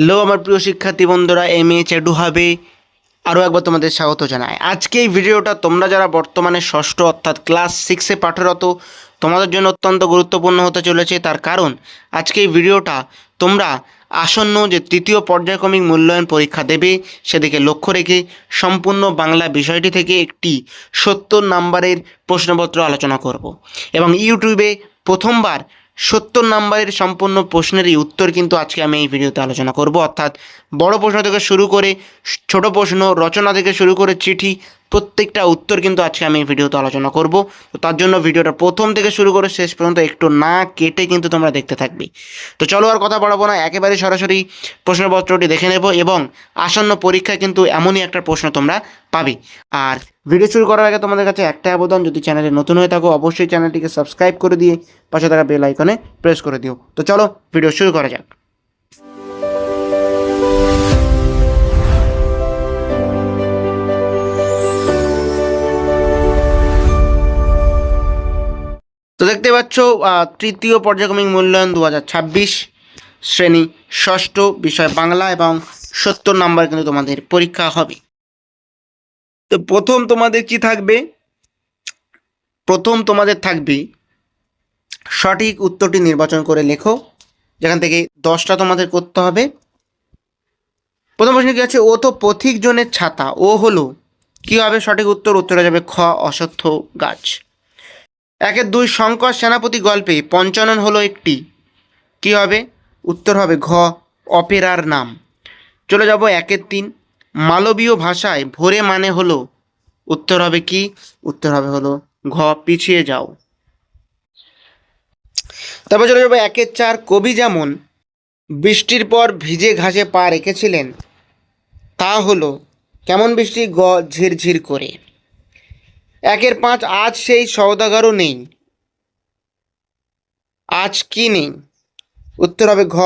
লো আমার প্রিয় শিক্ষার্থী বন্ধুরা, এম এ চ্যাডু হবে আরও একবার তোমাদের স্বাগত জানাই। আজকে এই ভিডিওটা তোমরা যারা বর্তমানে ষষ্ঠ অর্থাৎ ক্লাস 6-এ পাঠরত তোমাদের জন্য অত্যন্ত গুরুত্বপূর্ণ হতে চলেছে। তার কারণ আজকে এই ভিডিওটা তোমরা আসন্ন যে তৃতীয় পর্যায়ক্রমিক মূল্যায়ন পরীক্ষা দেবে সেদিকে লক্ষ্য রেখে সম্পূর্ণ বাংলা বিষয়টি থেকে একটি 70 নাম্বারের প্রশ্নপত্র আলোচনা করব এবং ইউটিউবে প্রথমবার 70 নাম্বারের সম্পূর্ণ প্রশ্নেরই উত্তর কিন্তু আজকে আমি এই ভিডিওতে আলোচনা করব। অর্থাৎ বড় প্রশ্ন থেকে শুরু করে ছোট প্রশ্ন, রচনা থেকে শুরু করে চিঠি, প্রত্যেকটা উত্তর কিন্তু আজকে আমি এই ভিডিওতে আলোচনা করব। তো তার জন্য ভিডিওটা প্রথম থেকে শুরু করে শেষ পর্যন্ত একটু না কেটে কিন্তু তোমরা দেখতে থাকবে। তো চলো আর কথা বাড়াবো না, একেবারে সরাসরি প্রশ্নপত্রটি দেখে নেব এবং আসন্ন পরীক্ষায় কিন্তু এমনই একটা প্রশ্ন তোমরা পাবে। আর ভিডিও শুরু করার আগে তোমাদের কাছে একটা আবেদন, যদি চ্যানেলে নতুন হয়ে থাকো অবশ্যই চ্যানেলটিকে সাবস্ক্রাইব করে দিয়ে পাশে থাকা বেল আইকনে প্রেস করে দিও। তো চলো ভিডিও শুরু করা যাক। তো দেখতে পাচ্ছ তৃতীয় পর্যায়ক্রমিক মূল্যায়ন 2026 শ্রেণী ষষ্ঠ, বিষয় বাংলা এবং 70 নাম্বার কিন্তু তোমাদের পরীক্ষা হবে। তো প্রথম তোমাদের কি থাকবে? প্রথম তোমাদের থাকবে সঠিক উত্তরটি নির্বাচন করে লেখো, যেখান থেকে 10টা তোমাদের করতে হবে। প্রথম প্রশ্ন কি আছে? ও তো পথিক জনের ছাতা, ও হলো কি হবে সঠিক উত্তর? উত্তরে যাবে খ, অশ্বত্থ গাছ। 1-2 শঙ্কর সেনাপতি গল্পে পঞ্চানন হলো একটি কি হবে? উত্তর হবে ঘ, অপেরার নাম। চলে যাব 1-3 মালবীয় ভাষায় ভোরে মানে হলো, উত্তর হবে কি? উত্তর হবে হলো ঘ, পিছিয়ে যাও। তারপর চলে যাবো 1-4 কবি যেমন বৃষ্টির পর ভিজে ঘাসে পা রেখেছিলেন তা হলো কেমন বৃষ্টি? গ, ঝিরঝির করে। 1-5 আজ সেই সওদাগরও নেই, আজ কি নেই? উত্তর হবে ঘ,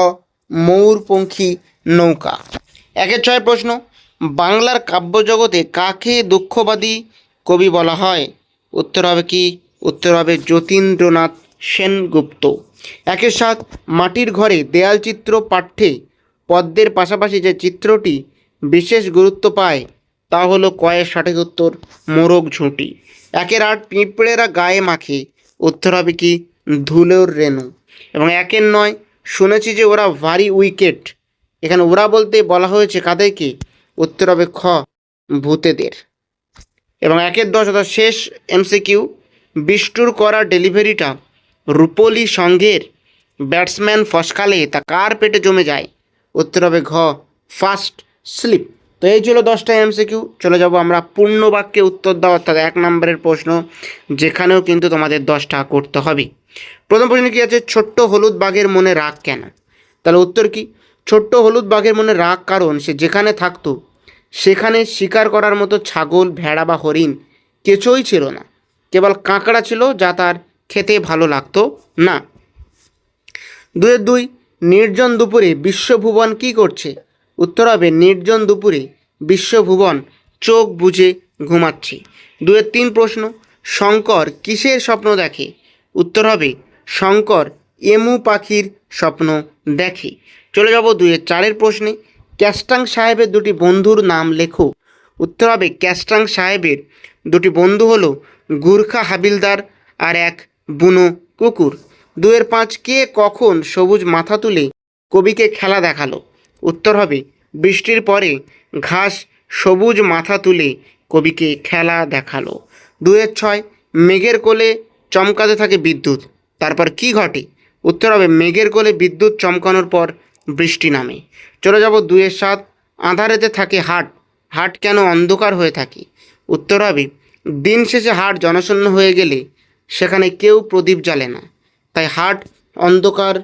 ময়ূরপঙ্খী নৌকা। 1-6 প্রশ্ন বাংলার কাব্যজগতে কাকে দুঃখবাদী কবি বলা হয়? উত্তর হবে কি? উত্তর হবে যতীন্দ্রনাথ সেনগুপ্ত। 1-7 মাটির ঘরে দেয়াল চিত্র পাঠ্যে পদ্মের পাশাপাশি যে চিত্রটি বিশেষ গুরুত্ব পায় তা হলো কয়ের সঠিক উত্তর মোরগ ঝুঁটি। 1-8 পিঁপড়েরা গায়ে মাখে, উত্তর হবে কি? ধুলোর রেণু। এবং 1-9 শুনেছি যে ওরা ভারী উইকেট, এখানে ওরা বলতে বলা হয়েছে কাদেরকে? উত্তর হবে খ, ভূতেদের। এবং 1-10 অর্থাৎ শেষ এমসিকিউ বিষ্টুর করা ডেলিভারিটা রূপলি সংঘের ব্যাটসম্যান ফসকালে তা কার পেটে জমে যায়? উত্তর হবে ঘ, ফার্স্ট স্লিপ। তো এই ছিল 10টা এমসিকিউ। চলে যাব আমরা পূর্ণ বাক্যে উত্তর দেওয়া, অর্থাৎ 1 নম্বরের প্রশ্ন, যেখানেও কিন্তু তোমাদের 10টা করতে হবে। প্রথম প্রশ্ন কি আছে? ছোট্ট হলুদ বাঘের মনে রাগ কেন? তাহলে উত্তর কি? ছোট্ট হলুদ বাঘের মনে রাগ কারণ সে যেখানে থাকতো সেখানে শিকার করার মতো ছাগল, ভেড়া বা হরিণ কিছুই ছিল না, কেবল কাঁকড়া ছিল যা তার খেতে ভালো লাগতো না। 2-2 নির্জন দুপুরে বিশ্বভুবন কি করছে? উত্তর হবে নির্জন দুপুরে বিশ্বভুবন চোখ বুজে ঘুমাচ্ছে। 2-3 প্রশ্ন শঙ্কর কিসের স্বপ্ন দেখে? উত্তর হবে শঙ্কর এমু পাখির স্বপ্ন দেখে। চলে যাব 2-4 প্রশ্নে ক্যাস্টাং সাহেবের দুটি বন্ধুর নাম লেখো। উত্তর হবে ক্যাস্টাং সাহেবের দুটি বন্ধু হলো গুর্খা হাবিলদার আর এক বুনো কুকুর। 2-5 কে কখন সবুজ মাথা তুলে কবিকে খেলা দেখালো? উত্তর হবে বৃষ্টির পরে ঘাস সবুজ মাথা তুলে কবিকে খেলা দেখালো। 2-6 মেঘের কোলে চমকাতে থাকে বিদ্যুৎ, তারপর কি ঘটে? উত্তর হবে মেঘের কোলে বিদ্যুৎ চমকানোর পর বৃষ্টি নামে। চলে যাব 2-7 আঁধারেতে থাকে হাট, হাট কেন অন্ধকার হয়ে থাকে? উত্তর হবে দিন শেষে হাট জনশূন্য হয়ে গেলে সেখানে কেউ প্রদীপ জ্বালে না, তাই হাট অন্ধকার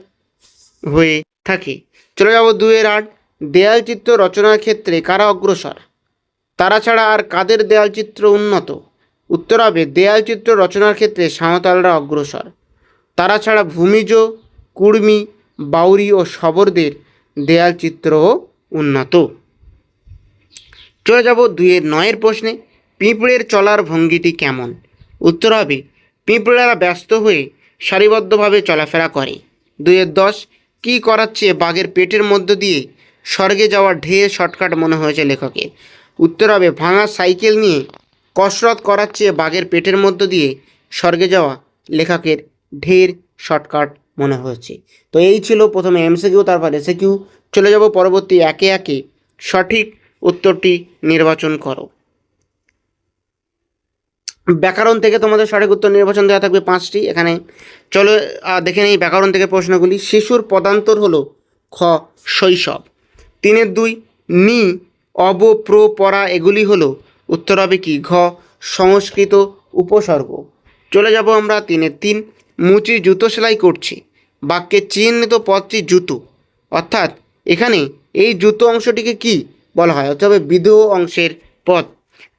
হয়ে থাকে। চলে যাব 2-8 দেয়াল চিত্র রচনার ক্ষেত্রে কারা অগ্রসর? তারা ছাড়া আর কাদের দেয়াল চিত্র উন্নত? উত্তর হবে দেয়াল চিত্র রচনার ক্ষেত্রে সাঁওতালরা অগ্রসর, তারা ছাড়া ভূমিজ, কুর্মী, বাউরি ও শবরদের দেয়াল চিত্রও উন্নত। চলে যাব 2-9 প্রশ্নে পিঁপড়ের চলার ভঙ্গিটি কেমন? উত্তর হবে পিঁপড়েরা ব্যস্ত হয়ে সারিবদ্ধভাবে চলাফেরা করে। 2-10 কী করাচ্ছে বাঘের পেটের মধ্য দিয়ে স্বর্গে যাওয়া ঢের শর্টকাট মনে হয়েছে লেখকের। উত্তর হবে ভাঙা সাইকেল নিয়ে কসরত করার চেয়ে বাঘের পেটের মধ্য দিয়ে স্বর্গে যাওয়া লেখকের ঢের শর্টকাট মনে হয়েছে। তো এই ছিল প্রথমে এমসিকিউ, তারপর এসিকিউ। চলে যাব পরবর্তী একে একে। সঠিক উত্তরটি নির্বাচন করো। ব্যাকরণ থেকে তোমাদের সঠিক উত্তর নির্বাচন দেওয়া থাকবে 5টি। এখানে চলো দেখে নেই ব্যাকরণ থেকে প্রশ্নগুলি। শিশুর পদান্তর হলো খ শৈশব। 3-2 নি অব প্র পরা এগুলি হলো উত্তর হবে কি ঘ সংস্কৃত উপসর্গ। চলে যাব আমরা 3-3 মুচি জুতো সেলাই করছে। বাক্যে চিহ্নিত পদটি জুতো, অর্থাৎ এখানে এই জুতো অংশটিকে কি বলা হয়, অর্থাৎ বিদেয় অংশের পদ।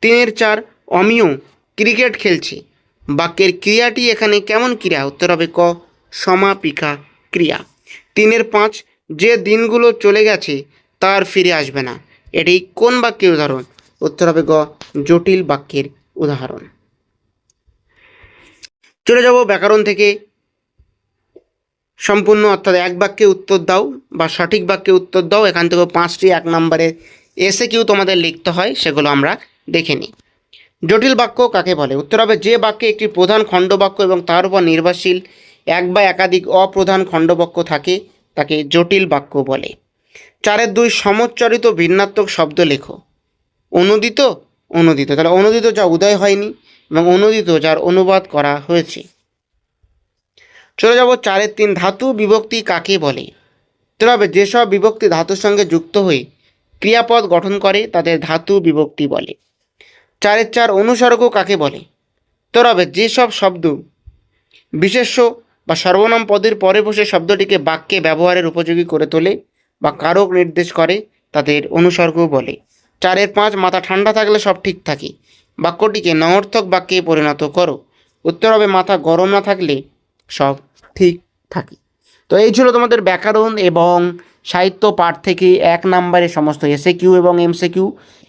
3-4 অমিয় ক্রিকেট খেলছে। বাক্যের ক্রিয়াটি এখানে কেমন ক্রিয়া, উত্তর হবে ক সমাপিকা ক্রিয়া। 3-5 যে দিনগুলো চলে গেছে তার ফিরে আসবে না, এটি কোন বাক্যের উদাহরণ, উত্তর হবে গ জটিল বাক্যের উদাহরণ। চলে যাব ব্যাকরণ থেকে সম্পূর্ণ, অর্থাৎ এক বাক্যে উত্তর দাও বা সঠিক বাক্যে উত্তর দাও। এখান থেকে 5টি 1 নম্বরের এসিকিউ তোমাদের লিখতে হয়, সেগুলো আমরা দেখে নিই। জটিল বাক্য কাকে বলে, উত্তর হবে যে বাক্যে একটি প্রধান খণ্ডবাক্য এবং তার উপর নির্ভরশীল এক বা একাধিক অপ্রধান খণ্ডবাক্য থাকে তাকে জটিল বাক্য বলে। 4-2 সমচ্চরিত ভিন্নাত্মক শব্দ লেখো। অনুদিত, অনুদিত, তাহলে অনুদিত যা উদয় হয়নি এবং অনুদিত যার অনুবাদ করা হয়েছে। চলে যাব 4-3 ধাতু বিভক্তি কাকে বলে, উত্তর হবে যেসব বিভক্তি ধাতুর সঙ্গে যুক্ত হয়ে ক্রিয়াপদ গঠন করে তাদের ধাতু বিভক্তি বলে। 4-4 অনুসর্গ কাকে বলে, উত্তর হবে যেসব শব্দ বিশেষ্য বা সর্বনাম পদের পরে বসে শব্দটিকে বাক্যে ব্যবহারের উপযোগী করে তোলে বা কারক নির্দেশ করে তাদের অনুসর্গ বলে। 4-5 মাথা ঠান্ডা থাকলে সব ঠিক থাকে। বাক্যটিকে নঅর্থক বাক্যে পরিণত করো, উত্তর হবে মাথা গরম না থাকলে সব ঠিক থাকে। তো এই ছিল তোমাদের ব্যাকরণ এবং সাহিত্য পাঠ থেকে 1 নম্বরের সমস্ত এসিকিউ এবং এমসিকিউ।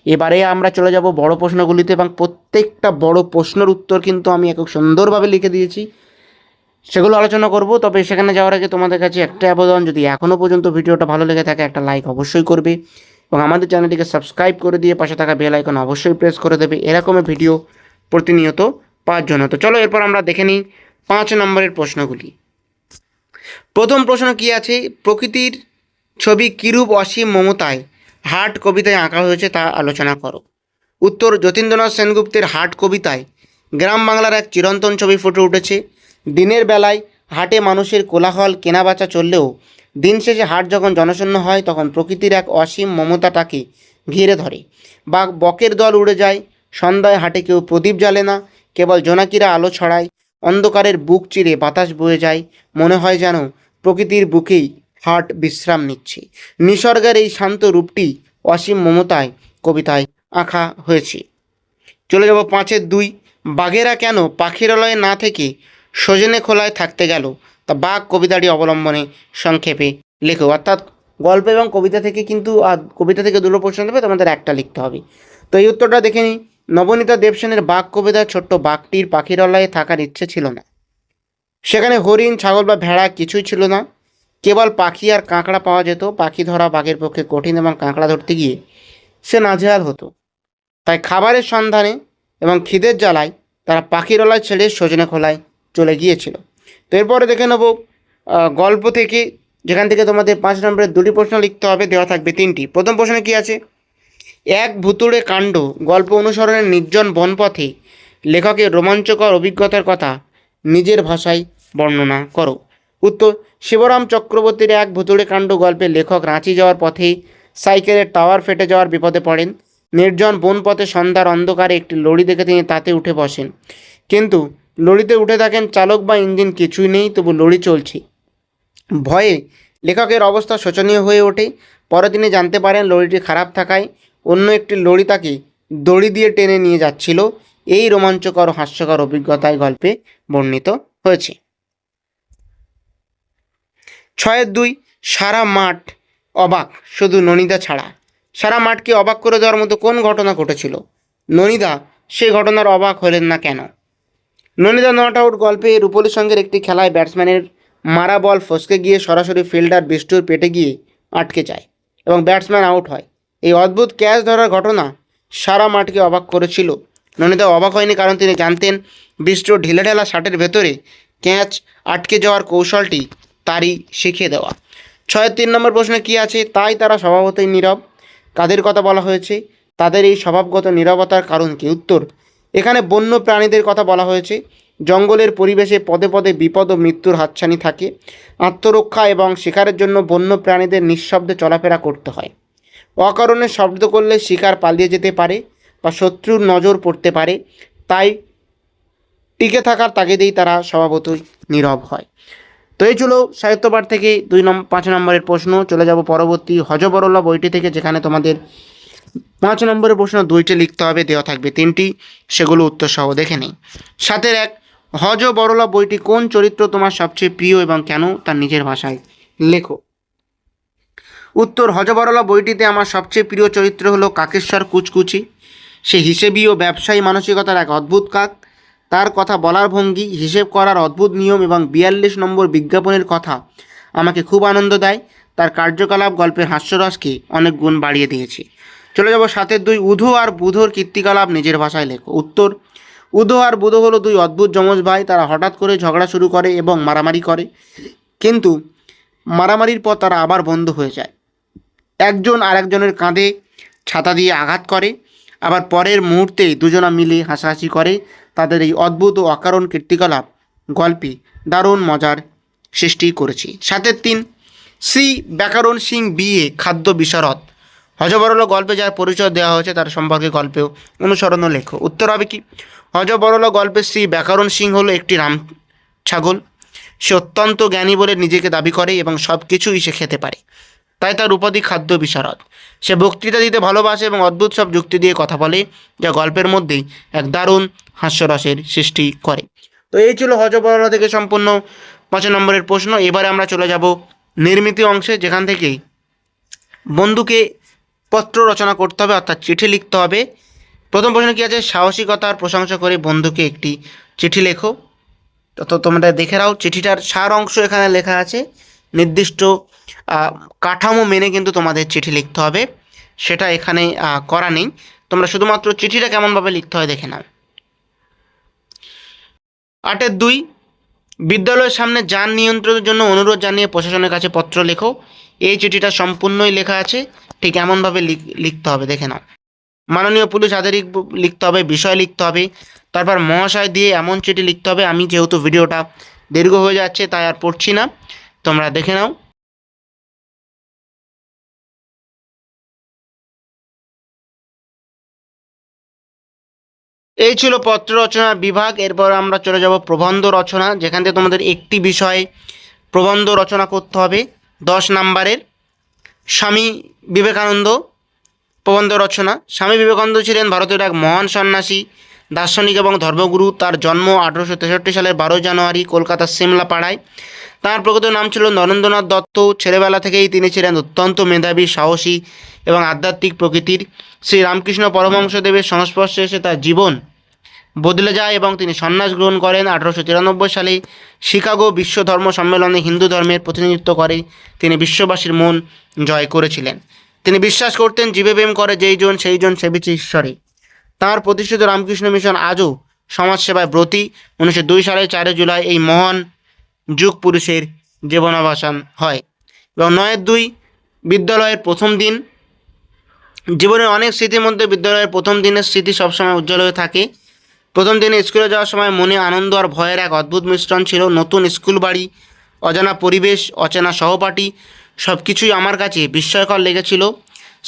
এবারে আমরা চলে যাব বড় প্রশ্নগুলিতে এবং প্রত্যেকটা বড় প্রশ্নের উত্তর কিন্তু আমি খুব সুন্দরভাবে লিখে দিয়েছি, সেগুলো আলোচনা করব। তবে সেখানে যাওয়ার আগে তোমাদের কাছে একটা আবেদন, যদি এখনও পর্যন্ত ভিডিওটা ভালো লেগে থাকে একটা লাইক অবশ্যই করবে এবং আমাদের চ্যানেলটিকে সাবস্ক্রাইব করে দিয়ে পাশে থাকা বেল আইকন অবশ্যই প্রেস করে দেবে এরকমের ভিডিও প্রতিনিয়ত পাওয়ার জন্য। তো চলো এরপর আমরা দেখে নিই 5 নম্বরের প্রশ্নগুলি। প্রথম প্রশ্ন কি আছে, প্রকৃতির ছবি কিরূপ অসীম মমতায় হাট কবিতায় আঁকা হয়েছে তা আলোচনা করো। উত্তর যতীন্দ্রনাথ সেনগুপ্তের হাট কবিতায় গ্রাম বাংলার এক চিরন্তন ছবি ফুটে উঠেছে। দিনের বেলায় হাটে মানুষের কোলাহল কেনাবেচা চললেও দিন শেষে হাট যখন জনশূন্য হয় তখন প্রকৃতির এক অসীম মমতাটাকে ঘিরে ধরে। বা বকের দল উড়ে যায়, সন্ধ্যায় হাটে কেউ প্রদীপ জ্বালে না, কেবল জোনাকিরা আলো ছড়ায়, অন্ধকারের বুক চিরে বাতাস বয়ে যায়, মনে হয় যেন প্রকৃতির বুকেই হাট বিশ্রাম নিচ্ছে। নিসর্গের এই শান্ত রূপটি অসীম মমতায় কবিতায় আঁকা হয়েছে। চলে যাব 5-2 বাঘেরা কেন পাখিরালয়ে না থেকে সজনে খোলায় থাকতে গেল তা বাঘ কবিতাটি অবলম্বনে সংক্ষেপে লেখো। অর্থাৎ গল্প এবং কবিতা থেকে কিন্তু কবিতা থেকে দুটো প্রশ্ন দেবে, তোমাদের একটা লিখতে হবে। তো এই উত্তরটা দেখে নিই। নবনীতা দেবসেনের বাঘ কবিতার ছোট্ট বাঘটির পাখিরালয়ে থাকার ইচ্ছে ছিল না। সেখানে হরিণ, ছাগল বা ভেড়া কিছুই ছিল না, কেবল পাখি আর কাঁকড়া পাওয়া যেত। পাখি ধরা বাঘের পক্ষে কঠিন এবং কাঁকড়া ধরতে গিয়ে সে নাজেহাল হতো। তাই খাবারের সন্ধানে এবং খিদের জ্বালায় তারা পাখিরালয় ছেড়ে সজনে খোলায় চলে গিয়েছিল। তো এরপরে দেখে নেব গল্প থেকে, যেখান থেকে তোমাদের 5 নম্বরের 2টি প্রশ্ন লিখতে হবে, দেওয়া থাকবে 3টি। প্রথম প্রশ্নে কী আছে, এক ভুতুড়ে কাণ্ড গল্প অনুসরণের নির্জন বনপথে লেখকের রোমাঞ্চকর অভিজ্ঞতার কথা নিজের ভাষায় বর্ণনা করো। উত্তর শিবরাম চক্রবর্তীর এক ভুতুড়ে কাণ্ড গল্পে লেখক রাঁচি যাওয়ার পথে সাইকেলের টাওয়ার ফেটে যাওয়ার বিপদে পড়েন। নির্জন বনপথে সন্ধ্যার অন্ধকারে একটি লরি দেখে তিনি তাতে উঠে বসেন, কিন্তু লরিতে উঠে থাকেন চালক বা ইঞ্জিন কিছুই নেই, তবু লরি চলছে। ভয়ে লেখকের অবস্থা শোচনীয় হয়ে ওঠে। পরে তিনি জানতে পারেন লরিটি খারাপ থাকায় অন্য একটি লরি তাকে দড়ি দিয়ে টেনে নিয়ে যাচ্ছিল। এই রোমাঞ্চকর ও হাস্যকর অভিজ্ঞতায় গল্পে বর্ণিত হয়েছে। 6-2 সারা মাঠ অবাক শুধু ননিদা ছাড়া। সারা মাঠকে অবাক করে দেওয়ার মতো কোন ঘটনা ঘটেছিল, ননিদা সেই ঘটনার অবাক হলেন না কেন? ননিদা নট আউট গল্পে রূপলী সঙ্গের একটি খেলায় ব্যাটসম্যানের মারা বল ফসকে গিয়ে সরাসরি ফিল্ডার বিষ্টুর পেটে গিয়ে আটকে যায়। এবং ব্যাটসম্যান আউট হয়। এই অদ্ভুত ক্যাচ ধরার ঘটনা সারা মাঠকে অবাক করেছিল। ননীদা অবাক হয়নি, কারণ তিনি জানতেন বিশ্ব ঢিলেঢালা শার্টের ভেতরে ক্যাচ আটকে যাওয়ার কৌশলটি তারই শিখিয়ে দেওয়া। 6-3 নম্বর প্রশ্নে কী আছে? তাই তারা স্বভাবতই নীরব। কাদের কথা বলা হয়েছে? তাদের এই স্বভাবগত নীরবতার কারণ কী? উত্তর, এখানে বন্য প্রাণীদের কথা বলা হয়েছে। জঙ্গলের পরিবেশে পদে পদে বিপদ ও মৃত্যুর হাতছানি থাকে। আত্মরক্ষা এবং শিকারের জন্য বন্য প্রাণীদের নিঃশব্দে চলাফেরা করতে হয়। অকারণে শব্দ করলে শিকার পালিয়ে যেতে পারে বা শত্রুর নজর পড়তে পারে, তাই টিকে থাকার তাগিদেই তারা স্বভাবতই নীরব হয়। তো এই ছিল সাহিত্যপাঠ থেকে 5 নম্বরের প্রশ্ন। চলে যাব পরবর্তী হযবরল বইটি থেকে, যেখানে তোমাদের 5 নম্বরের প্রশ্ন 2টি লিখতে হবে, দেওয়া থাকবে 3টি, সেগুলো উত্তর সহ দেখে নেই। 7-1, হযবরল বইটি কোন চরিত্র তোমার সবচেয়ে প্রিয় এবং কেন? তার নিজের ভাষায় লেখো। উত্তর, হযবরল বইটিতে আমার সবচেয়ে প্রিয় চরিত্র হলো কাকেশ্বর কুচকুচি। সে হিসেবি ও ব্যবসায়ী মানসিকতার এক অদ্ভুত কাক। তার কথা বলার ভঙ্গি, হিসেব করার অদ্ভুত নিয়ম এবং 42 নম্বর বিজ্ঞাপনের কথা আমাকে খুব আনন্দ দেয়। তার কার্যকলাপ গল্পের হাস্যরসকে অনেক গুণ বাড়িয়ে দিয়েছে। চলে যাব 7-2, উধো আর বুধোর কীর্তিকলাপ নিজের ভাষায় লেখো। উত্তর, উধো আর বুধো হলো 2 অদ্ভুত যমজ ভাই। তারা হঠাৎ করে ঝগড়া শুরু করে এবং মারামারি করে, কিন্তু মারামারির পর তারা আবার বন্ধু হয়ে যায়। একজন আরেকজনের কাঁধে ছাতা দিয়ে আঘাত করে, আবার পরের মুহূর্তেই দুজনা মিলে হাসাহাসি করে। তাদের এই অদ্ভুত ও অকারণ কীর্তিকলাপ গল্পে দারুণ মজার সৃষ্টি করেছি। 7-3, শ্রী ব্যাকরণ সিং বিএ খাদ্য বিশারদ। হযবরল গল্পে যার পরিচয় দেওয়া হয়েছে তার সম্পর্কে গল্পেও অনুসরণ লেখো। উত্তর হবে কি? হযবরল গল্পে শ্রী ব্যাকরণ সিং হলো একটি রাম ছাগল। সে অত্যন্ত জ্ঞানী বলে নিজেকে দাবি করে এবং সব কিছুই সে খেতে পারে, তাই তার উপাধি খাদ্য বিশারদ। সে বক্তৃতা দিতে ভালোবাসে এবং অদ্ভুত সব যুক্তি দিয়ে কথা বলে, যা গল্পের মধ্যেই এক দারুণ হাস্যরসের সৃষ্টি করে। তো এই ছিল হযবরল থেকে সম্পূর্ণ 5 নম্বরের প্রশ্ন। এবারে আমরা চলে যাব নির্মিত অংশে, যেখান থেকেই বন্ধুকে পত্র রচনা করতে হবে, অর্থাৎ চিঠি লিখতে হবে। প্রথম প্রশ্ন কী আছে? সাহসিকতার প্রশংসা করে বন্ধুকে একটি চিঠি লেখো। তো তোমরা দেখে নাও, চিঠিটার সার অংশ এখানে লেখা আছে। নির্দিষ্ট কাঠামো মেনে কিন্তু তোমাদের চিঠি লিখতে হবে, সেটা এখানে করা নেই। তোমরা শুধুমাত্র চিঠিটা কেমনভাবে লিখতে হয় দেখে নাও। 8-2, বিদ্যালয়ের সামনে যান নিয়ন্ত্রণের জন্য অনুরোধ জানিয়ে প্রশাসনের কাছে পত্র লেখো। এই চিঠিটা সম্পূর্ণই লেখা আছে, ঠিক এমনভাবে লিখতে হবে, দেখে নাও। মাননীয় পুলিশ আধিকারিক লিখতে হবে, বিষয় লিখতে হবে, তারপর মহাশয় দিয়ে এমন চিঠি লিখতে হবে। আমি যেহেতু ভিডিওটা দীর্ঘ হয়ে যাচ্ছে তাই আর পড়ছি না, তোমরা দেখে নাও। এই ছিল পত্র রচনার বিভাগ। এরপর আমরা চলে যাব প্রবন্ধ রচনা, যেখান থেকে তোমাদের একটি বিষয়ে প্রবন্ধ রচনা করতে হবে 10 নম্বরের। স্বামী বিবেকানন্দ প্রবন্ধ রচনা। স্বামী বিবেকানন্দ ছিলেন ভারতের এক মহান সন্ন্যাসী, দার্শনিক এবং ধর্মগুরু। তার জন্ম 1863 সালের 12 জানুয়ারি কলকাতার সিমলা পাড়ায়। তার প্রকৃত নাম ছিল নরেন্দ্রনাথ দত্ত। ছেলেবেলা থেকেই তিনি ছিলেন অত্যন্ত মেধাবী, সাহসী এবং আধ্যাত্মিক প্রকৃতির। শ্রী রামকৃষ্ণ পরমহংসদেবের সংস্পর্শে এসে তার জীবন বদলে যায় এবং তিনি সন্ন্যাস গ্রহণ করেন। 1893 সালে শিকাগো বিশ্ব ধর্ম সম্মেলনে হিন্দু ধর্মের প্রতিনিধিত্ব করে তিনি বিশ্ববাসীর মন জয় করেছিলেন। তিনি বিশ্বাস করতেন, জীবে প্রেম করে যেই জন সেই জন সেবিছে ঈশ্বরে। তাঁর প্রতিষ্ঠিত রামকৃষ্ণ মিশন আজও সমাজসেবায় ব্রতী। 1902 সালে 4 জুলাই এই মহান যুগ পুরুষের জীবনাবসান হয়। এবং 9-2, বিদ্যালয়ের প্রথম দিন। জীবনের অনেক স্মৃতির মধ্যে বিদ্যালয়ের প্রথম দিনের স্মৃতি সবসময় উজ্জ্বল হয়ে থাকে। প্রথম দিনে স্কুলে যাওয়ার সময় মনে আনন্দ আর ভয়ের এক অদ্ভুত মিশ্রণ ছিল। নতুন স্কুল বাড়ি, অজানা পরিবেশ, অচেনা সহপাঠী, সব কিছুই আমার কাছে বিস্ময়কর লেগেছিল।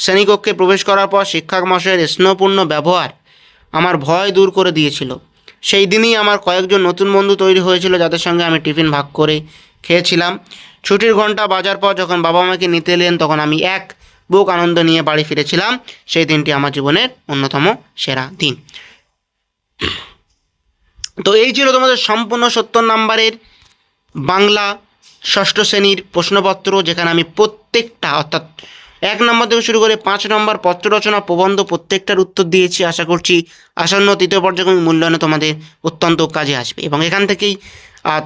শ্রেণীকক্ষে প্রবেশ করার পর শিক্ষক মহাশয়ের স্নেহপূর্ণ ব্যবহার আমার ভয় দূর করে দিয়েছিল। সেই দিনই আমার কয়েকজন নতুন বন্ধু তৈরি হয়েছিল, যাদের সঙ্গে আমি টিফিন ভাগ করে খেয়েছিলাম। ছুটির ঘন্টা বাজার পর যখন বাবা মাকে নিতে এলেন, তখন আমি এক বুক আনন্দ নিয়ে বাড়ি ফিরেছিলাম। সেই দিনটি আমার জীবনের অন্যতম সেরা দিন। তো এই ছিল তোমাদের সম্পূর্ণ 70 নম্বরের বাংলা ষষ্ঠ শ্রেণীর প্রশ্নপত্র, যেখানে আমি প্রত্যেকটা, অর্থাৎ 1 নম্বর থেকে শুরু করে 5 নম্বর পত্র রচনা, প্রবন্ধ প্রত্যেকটার উত্তর দিয়েছি। আশা করছি আসন্ন তৃতীয় পর্যায়ক্রমিক মূল্যায়নে তোমাদের অত্যন্ত কাজে আসবে এবং এখান থেকেই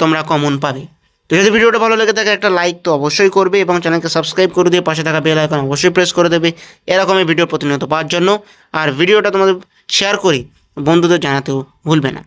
তোমরা কমন পাবে। তো যদি ভিডিওটা ভালো লেগে থাকে একটা লাইক তো অবশ্যই করবে এবং চ্যানেলকে সাবস্ক্রাইব করে দিয়ে পাশে থাকা বেল আইকন অবশ্যই প্রেস করে দেবে এরকমই ভিডিও প্রতিনিয়ত পাওয়ার জন্য। আর ভিডিওটা তোমাদের শেয়ার করি বন্ধুদের জানাতেও ভুলবে না।